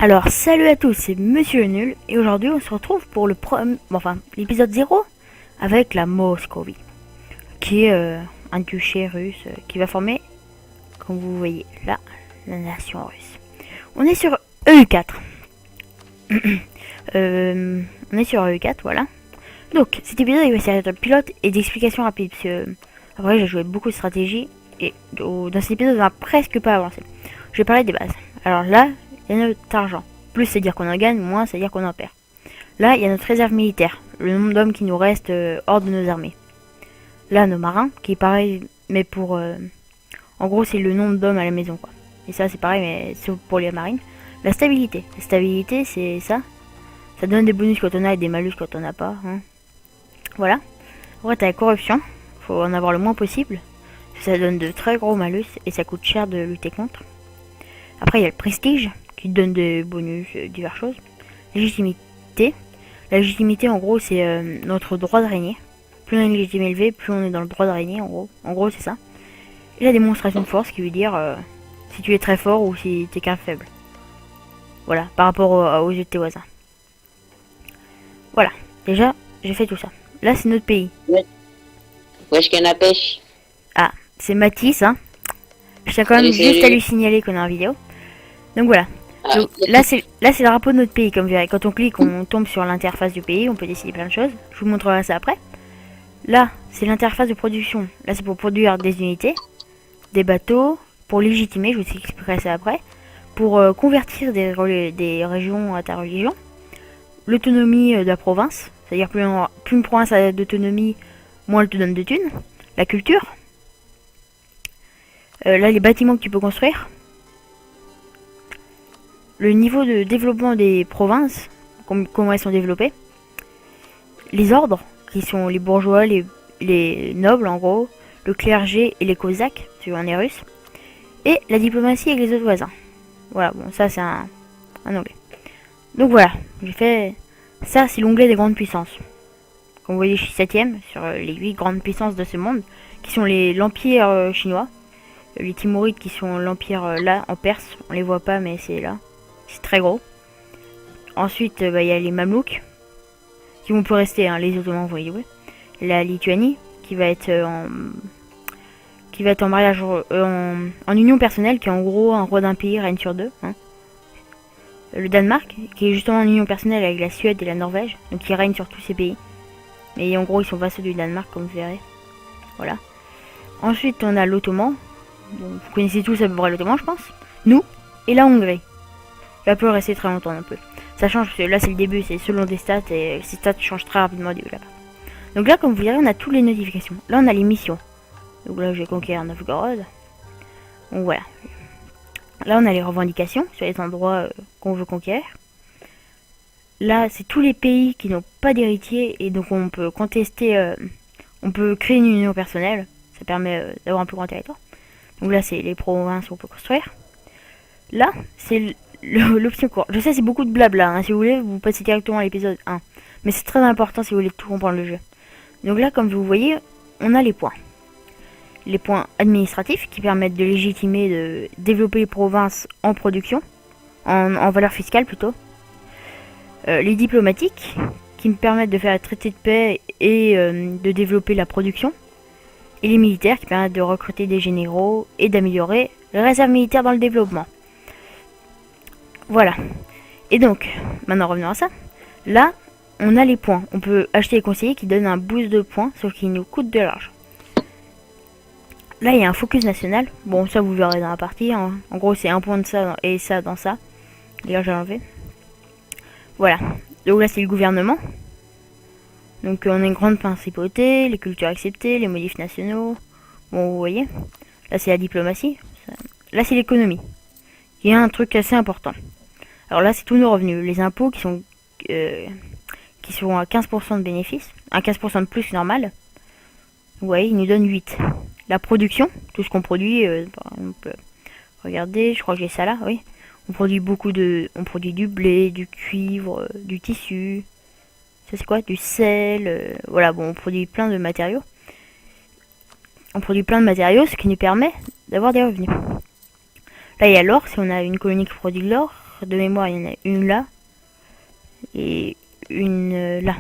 Alors, salut à tous, c'est Monsieur Nul, et aujourd'hui on se retrouve pour l'épisode 0 avec la Moscovie, qui est un duché russe qui va former, comme vous voyez là, la nation russe. On est sur EU4. On est sur EU4, voilà. Donc, cet épisode il va servir de pilote et d'explication rapide, parce que après j'ai joué beaucoup de stratégie, et dans cet épisode on va presque pas avancer. Je vais parler des bases. Alors là, il y a notre argent. Plus c'est dire qu'on en gagne, moins c'est dire qu'on en perd. Là, il y a notre réserve militaire, le nombre d'hommes qui nous reste hors de nos armées. Là, nos marins, qui est pareil, mais pour... en gros, c'est le nombre d'hommes à la maison, quoi. Et ça, c'est pareil, mais c'est pour les marines. La stabilité. La stabilité, c'est ça. Ça donne des bonus quand on a et des malus quand on n'a pas. Hein. Voilà. Après, t'as la corruption. Faut en avoir le moins possible. Ça donne de très gros malus et ça coûte cher de lutter contre. Après, il y a le prestige, qui donne des bonus, diverses choses. Légitimité. La légitimité, en gros, c'est notre droit de régner. Plus on a une légitimité élevée, plus on est dans le droit de régner, en gros. En gros, c'est ça. Et la démonstration de force, qui veut dire si tu es très fort ou si t'es qu'un faible. Voilà, par rapport aux yeux de tes voisins. Voilà, déjà, j'ai fait tout ça. Là, c'est notre pays. Ouais. Wesh, canne à pêche. Ah, c'est Mathis, hein. Je tiens quand même juste à lui signaler qu'on est en vidéo. Donc voilà. Donc, là c'est le drapeau de notre pays, comme vous verrez. Quand on clique, on tombe sur l'interface du pays, on peut décider plein de choses. Je vous montrerai ça après. Là, c'est l'interface de production. Là, c'est pour produire des unités, des bateaux, pour légitimer, je vous expliquerai ça après. Pour convertir des régions à ta religion. L'autonomie de la province, c'est-à-dire plus une province a d'autonomie, moins elle te donne de thunes. La culture. Là, les bâtiments que tu peux construire. Le niveau de développement des provinces, comment elles sont développées. Les ordres, qui sont les bourgeois, les nobles en gros, le clergé et les cosaques, si on est russe. Et la diplomatie avec les autres voisins. Voilà, bon, ça c'est un onglet. Donc voilà, j'ai fait... Ça, c'est l'onglet des grandes puissances. Comme vous voyez, je suis 7ème sur les 8 grandes puissances de ce monde, qui sont l'empire chinois. Les Timurides qui sont l'empire là, en Perse. On les voit pas, mais c'est là. C'est très gros. Ensuite, y a les Mamelouks, qui vont plus rester, hein, les Ottomans, vous voyez. La Lituanie, qui va être en mariage, en union personnelle, qui est en gros un roi d'un pays règne sur deux. Hein. Le Danemark, qui est justement en union personnelle avec la Suède et la Norvège, donc qui règne sur tous ces pays. Mais en gros, ils sont vassaux du Danemark, comme vous verrez. Voilà. Ensuite, on a l'Ottoman. Bon, vous connaissez tous à peu près l'Ottoman, je pense. Nous, et la Hongrie. Il va plus rester très longtemps non plus. Ça change parce que là, c'est le début, c'est selon des stats, et ces stats changent très rapidement au début là-bas. Donc là, comme vous verrez, on a toutes les notifications. Là, on a les missions. Donc là, je vais conquérir Novgorod. Donc voilà. Là, on a les revendications sur les endroits qu'on veut conquérir. Là, c'est tous les pays qui n'ont pas d'héritier et donc on peut contester, on peut créer une union personnelle. Ça permet d'avoir un plus grand territoire. Donc là, c'est les provinces où on peut construire. Là, c'est l'option court. Je sais, c'est beaucoup de blabla. Hein. Si vous voulez, vous passez directement à l'épisode 1. Mais c'est très important si vous voulez tout comprendre le jeu. Donc là, comme vous voyez, on a les points. Les points administratifs qui permettent de légitimer, de développer les provinces en production, en valeur fiscale plutôt. Les diplomatiques qui me permettent de faire un traité de paix et de développer la production. Et les militaires qui permettent de recruter des généraux et d'améliorer les réserves militaires dans le développement. Voilà. Et donc, maintenant revenons à ça. Là, on a les points. On peut acheter les conseillers qui donnent un boost de points, sauf qu'ils nous coûtent de l'argent. Là, il y a un focus national. Bon, ça, vous verrez dans la partie. Hein. En gros, c'est un point de ça et ça dans ça. D'ailleurs, j'ai enlevé. Voilà. Donc là, c'est le gouvernement. Donc, on a une grande principauté, les cultures acceptées, les modifs nationaux. Bon, vous voyez. Là, c'est la diplomatie. Là, c'est l'économie. Il y a un truc assez important. Alors là, c'est tous nos revenus. Les impôts qui sont à 15% de bénéfices. Un 15% de plus normal. Vous voyez, ils nous donnent 8. La production, tout ce qu'on produit, par exemple, regardez, je crois que j'ai ça là, oui. On produit on produit du blé, du cuivre, du tissu. Ça c'est quoi? Du sel, voilà, bon, on produit plein de matériaux. Ce qui nous permet d'avoir des revenus. Là, il y a l'or, si on a une colonie qui produit de l'or. de mémoire, il y en a une là et une là.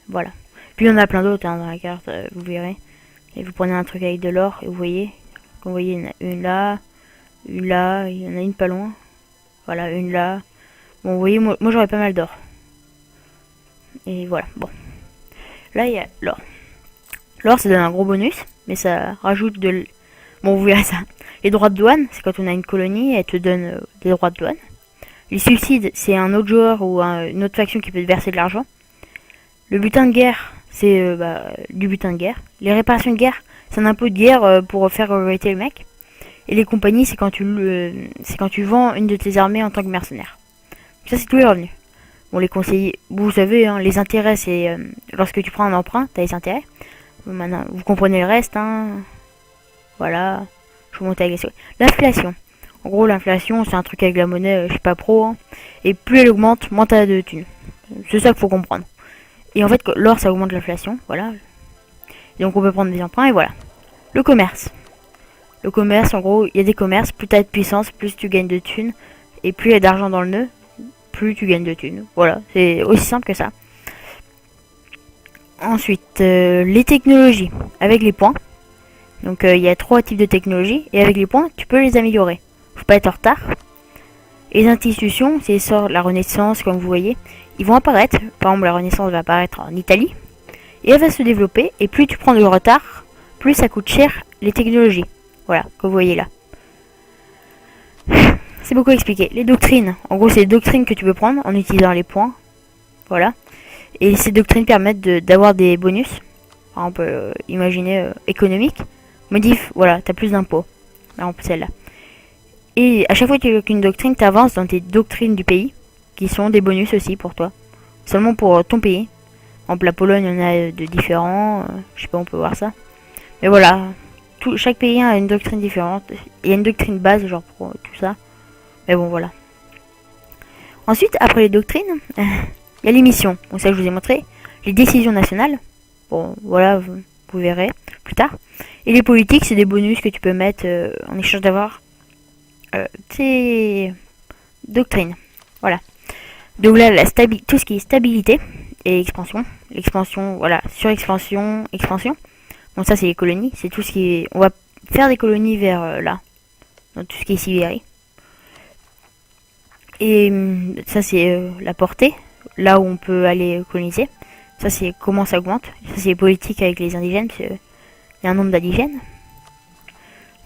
Voilà. Puis il y en a plein d'autres hein, dans la carte, vous verrez. Et vous prenez un truc avec de l'or et vous voyez, comme vous voyez, il y en a une là, il y en a une pas loin. Voilà, une là. Bon, vous voyez, moi j'aurais pas mal d'or. Et voilà, bon. Là, il y a l'or. L'or, ça donne un gros bonus, mais ça rajoute de... Bon, vous verrez ça. Les droits de douane, c'est quand on a une colonie, elle te donne des droits de douane. Les subsides, c'est un autre joueur ou une autre faction qui peut te verser de l'argent. Le butin de guerre, c'est du butin de guerre. Les réparations de guerre, c'est un impôt de guerre pour faire arrêter le mec. Et les compagnies, c'est quand tu vends une de tes armées en tant que mercenaire. Ça, c'est tous les revenus. Bon, les conseillers, vous savez, hein, les intérêts, c'est lorsque tu prends un emprunt, t'as les intérêts. Maintenant, vous comprenez le reste, hein. Voilà. Je vous montre avec les... L'inflation. En gros, l'inflation, c'est un truc avec la monnaie, je sais pas pro. Hein. Et plus elle augmente, moins t'as de thunes. C'est ça qu'il faut comprendre. Et en fait, l'or, ça augmente l'inflation. Voilà. Et donc, on peut prendre des emprunts, et voilà. Le commerce. Le commerce, en gros, il y a des commerces. Plus t'as de puissance, plus tu gagnes de thunes. Et plus il y a d'argent dans le nœud, plus tu gagnes de thunes. Voilà. C'est aussi simple que ça. Ensuite, les technologies. Avec les points. Donc, il y a 3 types de technologies. Et avec les points, tu peux les améliorer. Faut pas être en retard. Et les institutions, c'est l'essor de la Renaissance, comme vous voyez, ils vont apparaître. Par exemple, la Renaissance va apparaître en Italie. Et elle va se développer. Et plus tu prends du retard, plus ça coûte cher les technologies. Voilà, comme vous voyez là. C'est beaucoup expliqué. Les doctrines. En gros, c'est les doctrines que tu peux prendre en utilisant les points. Voilà. Et ces doctrines permettent d'avoir des bonus. Par exemple, imaginez économique. Modif, voilà, t'as plus d'impôts. Par exemple, celle-là. Et à chaque fois que tu as une doctrine, tu avances dans tes doctrines du pays, qui sont des bonus aussi pour toi. Seulement pour ton pays. Par exemple, la Pologne, il y en a de différents. Je sais pas, on peut voir ça. Mais voilà. Chaque pays a une doctrine différente. Il y a une doctrine base, genre pour tout ça. Mais bon, voilà. Ensuite, après les doctrines, il y a les missions. Donc ça, je vous ai montré. Les décisions nationales. Bon, voilà, vous verrez plus tard. Et les politiques, c'est des bonus que tu peux mettre en échange d'avoir tes doctrines. Voilà. Donc là, tout ce qui est stabilité et expansion. L'expansion, voilà, surexpansion, expansion. Bon, ça, c'est les colonies. C'est tout ce qui est... On va faire des colonies vers là. Dans tout ce qui est Sibérie. Et ça, c'est la portée. Là où on peut aller coloniser. Ça, c'est comment ça augmente. Ça, c'est les politiques avec les indigènes. Parce qu'il y a un nombre d'indigènes.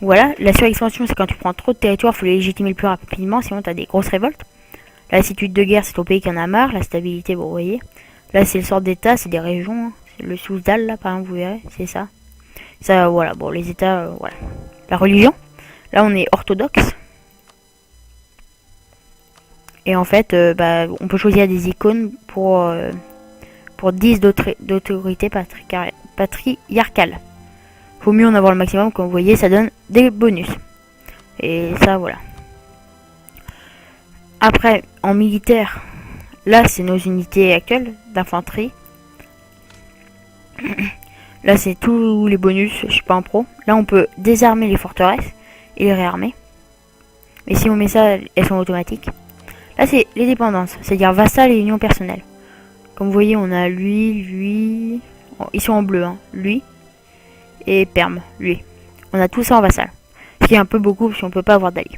Voilà. La surexpansion, c'est quand tu prends trop de territoire, il faut les légitimer le plus rapidement. Sinon, tu as des grosses révoltes. La lassitude de guerre, c'est ton pays qui en a marre. La stabilité, bon, vous voyez. Là, c'est le sort d'état, c'est des régions. Hein. Le Souzdal, là, par exemple, vous verrez. C'est ça. Ça, voilà. Bon, les états, voilà. La religion. Là, on est orthodoxe. Et en fait, on peut choisir des icônes pour 10 d'autorité patriarcale. Faut mieux en avoir le maximum, comme vous voyez, ça donne des bonus. Et ça, voilà. Après, en militaire, là, c'est nos unités actuelles d'infanterie. Là, c'est tous les bonus, je suis pas en pro. Là, on peut désarmer les forteresses et les réarmer. Mais si on met ça, elles sont automatiques. Là, c'est les dépendances, c'est-à-dire vassal et union personnelle. Comme vous voyez, on a lui... Ils sont en bleu, hein. Lui. Et Perm, lui. On a tout ça en vassal. Ce qui est un peu beaucoup, parce qu'on peut pas avoir d'alliés.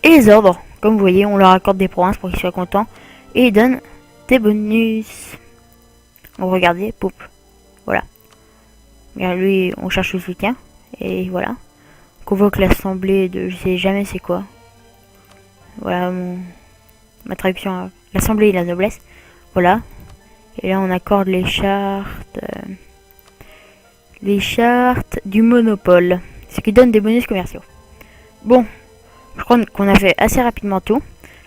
Et les ordres, comme vous voyez, on leur accorde des provinces pour qu'ils soient contents. Et ils donnent des bonus. Donc regardez, poup. Voilà. Regarde, lui, on cherche le soutien. Et voilà. Convoque l'assemblée de... Je sais jamais c'est quoi. Voilà ma traduction. L'assemblée et la noblesse. Voilà. Et là on accorde les chartes. Les chartes du monopole. Ce qui donne des bonus commerciaux. Bon. Je crois qu'on a fait assez rapidement tout.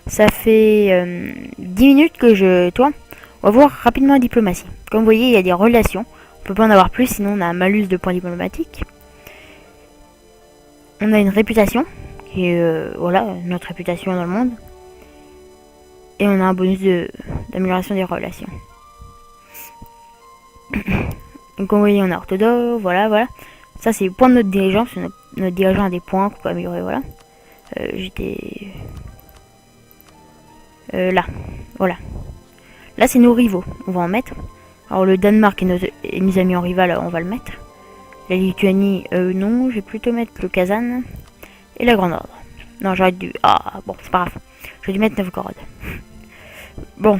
Ça fait 10 minutes que je... Toi, on va voir rapidement la diplomatie. Comme vous voyez, il y a des relations. On peut pas en avoir plus, sinon on a un malus de points diplomatiques. On a une réputation, qui est voilà, notre réputation dans le monde. Et on a un bonus d'amélioration des relations. Donc comme vous voyez, on a orthodoxe, voilà. Ça c'est le point de notre dirigeant, parce que notre dirigeant a des points qu'on peut améliorer, voilà. J'étais... là, voilà. Là, c'est nos rivaux, on va en mettre. Alors, le Danemark est nos amis en rival, on va le mettre. La Lituanie, non, je vais plutôt mettre le Kazan. Et la Grande Ordre. Non, j'aurais dû... Ah, bon, c'est pas grave. J'aurais dû mettre Novgorod. Bon.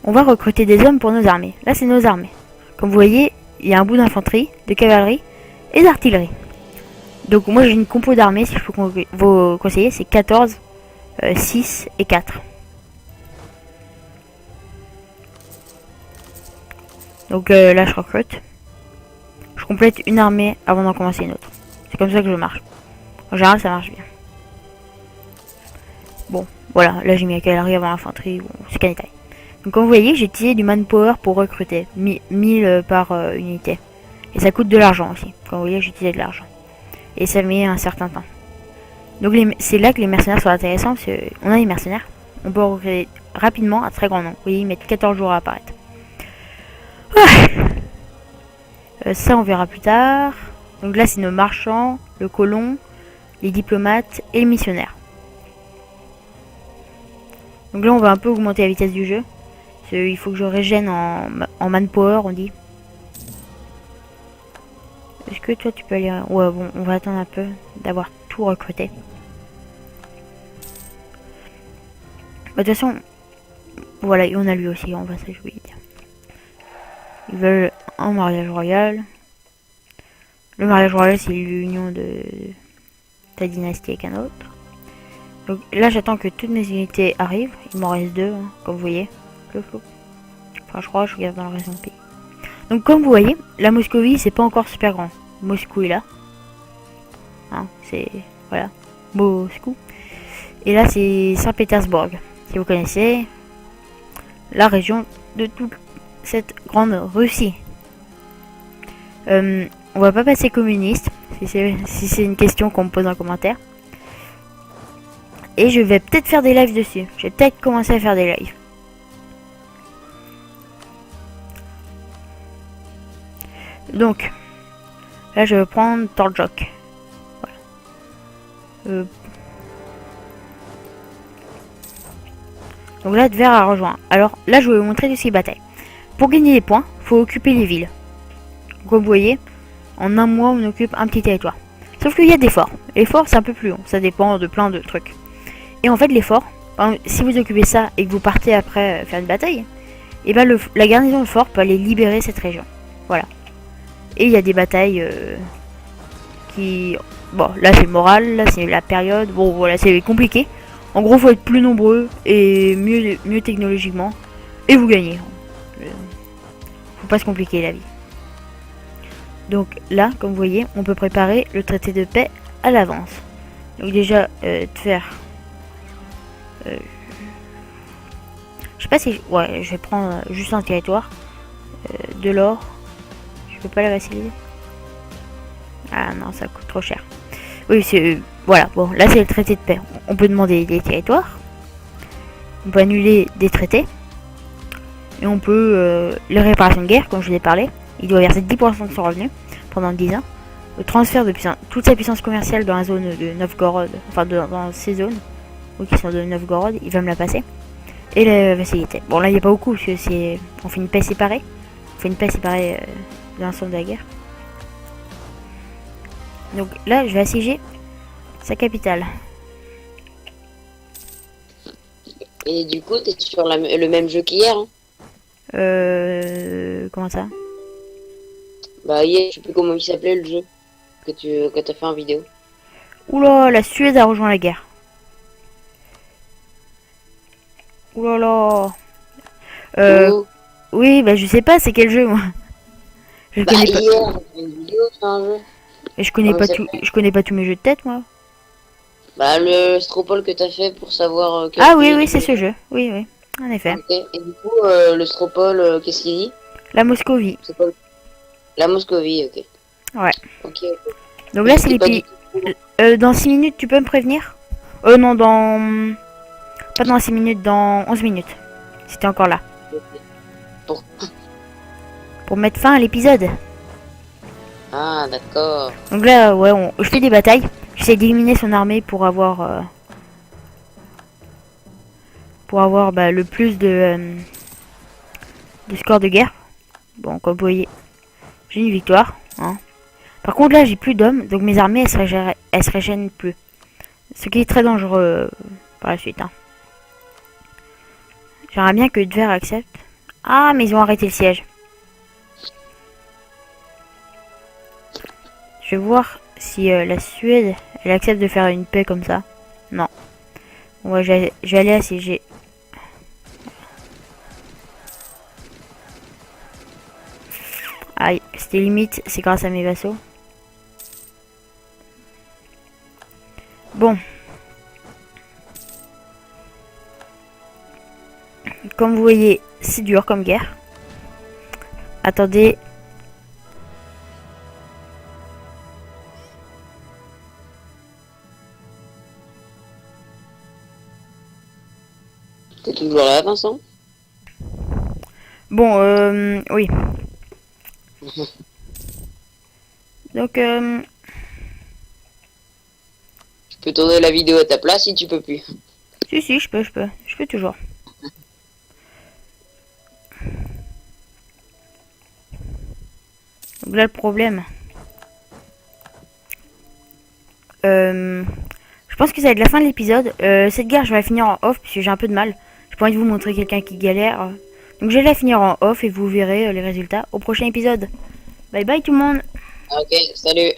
On va recruter des hommes pour nos armées. Là, c'est nos armées. Comme vous voyez, il y a un bout d'infanterie, de cavalerie et d'artillerie. Donc, moi, j'ai une compo d'armée, si je peux vous conseiller, c'est 14, 6 et 4. Donc, là, je recrute. Je complète une armée avant d'en commencer une autre. C'est comme ça que je marche. En général, ça marche bien. Bon, voilà, là j'ai mis la cavalerie avant l'infanterie, bon, c'est qu'un détail. Donc comme vous voyez, j'ai utilisé du manpower pour recruter, 1000 par unité. Et ça coûte de l'argent aussi. Comme vous voyez, j'ai utilisé de l'argent. Et ça met un certain temps. Donc c'est là que les mercenaires sont intéressants, parce qu'on a des mercenaires, on peut recruter rapidement un très grand nombre. Vous voyez, ils mettent 14 jours à apparaître. Ouais. Ça, on verra plus tard. Donc là, c'est nos marchands, le colon, les diplomates et les missionnaires. Donc là, on va un peu augmenter la vitesse du jeu. Il faut que je régène en manpower, on dit. Est-ce que toi, tu peux aller... Ouais, bon, on va attendre un peu d'avoir tout recruté. Bah, de toute façon, voilà, et on a lui aussi, on va ça, je voulais dire. Ils veulent un mariage royal. Le mariage royal, c'est l'union de ta dynastie avec un autre. Donc là, j'attends que toutes mes unités arrivent. Il m'en reste 2, hein, comme vous voyez. Enfin, je crois, je regarde dans le reste du pays. Donc, comme vous voyez, la Moscovie, c'est pas encore super grand. Moscou est là. Hein, c'est... Voilà. Moscou. Et là, c'est Saint-Pétersbourg. Si vous connaissez, la région de toute cette grande Russie. On va pas passer communiste, si c'est une question qu'on me pose en commentaire. Et je vais peut-être faire des lives dessus. Je vais peut-être commencer à faire des lives. Donc, là je vais prendre Torjok. Voilà. Donc là, Tver a rejoint. Alors là, je vais vous montrer de ces batailles. Pour gagner des points, faut occuper les villes. Comme vous voyez, en un mois, on occupe un petit territoire. Sauf qu'il y a des forts. Les forts, c'est un peu plus long. Ça dépend de plein de trucs. Et en fait, les forts, si vous occupez ça et que vous partez après faire une bataille, et ben la garnison de fort peut aller libérer cette région. Voilà. Et il y a des batailles qui... Bon, là c'est le moral, là c'est la période. Bon, voilà, c'est compliqué. En gros, faut être plus nombreux et mieux technologiquement. Et vous gagnez. Faut pas se compliquer la vie. Donc là, comme vous voyez, on peut préparer le traité de paix à l'avance. Donc déjà, Tver... je sais pas si... Ouais, je vais prendre juste un territoire. De l'or. Je peux pas la vassaliser. Ah non, ça coûte trop cher. Oui, c'est... voilà, bon, là c'est le traité de paix. On peut demander des territoires. On peut annuler des traités. Et on peut... les réparations de guerre, comme je vous ai parlé. Il doit verser 10% de son revenu pendant 10 ans. Le transfert de toute sa puissance commerciale dans la zone de Novgorod. Enfin, dans ces zones. Qui sont de Novgorod, il va me la passer. Et la vassalité. Bon, là, il n'y a pas beaucoup, parce que c'est... On fait une paix séparée. On fait une paix séparée de l'ensemble de la guerre. Donc là, je vais assiéger sa capitale. Et du coup, t'es sur le même jeu qu'hier, hein? Comment ça? Bah, hier, je sais plus comment il s'appelait le jeu que t'as fait en vidéo. Oula, la Suède a rejoint la guerre. Oulala. Oh. Oui, bah je sais pas, c'est quel jeu moi. Je Bah, connais pas. hier, on a fait une vidéo sur un jeu. Et je connais pas tout. Je connais pas tous mes jeux de tête moi. Bah, le Stropole que t'as fait pour savoir... Ah oui, oui, c'est ce jeu. Oui, oui, en effet. Ok. Et du coup, le Stropole, qu'est-ce qu'il dit? La Moscovie. C'est pas... La Moscovie, ok. Ouais. Ok. Donc là, c'est les pays. Dans 6 minutes, tu peux me prévenir? Non, dans... Pas dans 6 minutes, dans 11 minutes. Si t'es encore là. Pour... Pour mettre fin à l'épisode. Ah, d'accord. Donc là, ouais, je fais des batailles. J'essaie d'éliminer son armée pour avoir bah, le plus de score de guerre. Bon, comme vous voyez, j'ai une victoire. Hein. Par contre, là, j'ai plus d'hommes, donc mes armées, elles se régènent plus. Ce qui est très dangereux par la suite. Hein. J'aimerais bien que Tver accepte. Ah, mais ils ont arrêté le siège. Je vais voir si la Suède, elle accepte de faire une paix comme ça. Non. Bon, ouais, je vais aller assiéger. Aïe, c'était limite, c'est grâce à mes vassaux. Bon. Comme vous voyez, c'est dur comme guerre. Attendez. T'es toujours là, Vincent? Bon, oui. Donc, Je peux tourner la vidéo à ta place si tu peux plus. si, je peux toujours. Donc là, le problème. Je pense que ça va être la fin de l'épisode. Cette guerre, je vais la finir en off, puisque j'ai un peu de mal. J'ai pas envie de vous montrer quelqu'un qui galère. Donc je vais la finir en off et vous verrez les résultats au prochain épisode. Bye bye tout le monde. Ok, salut.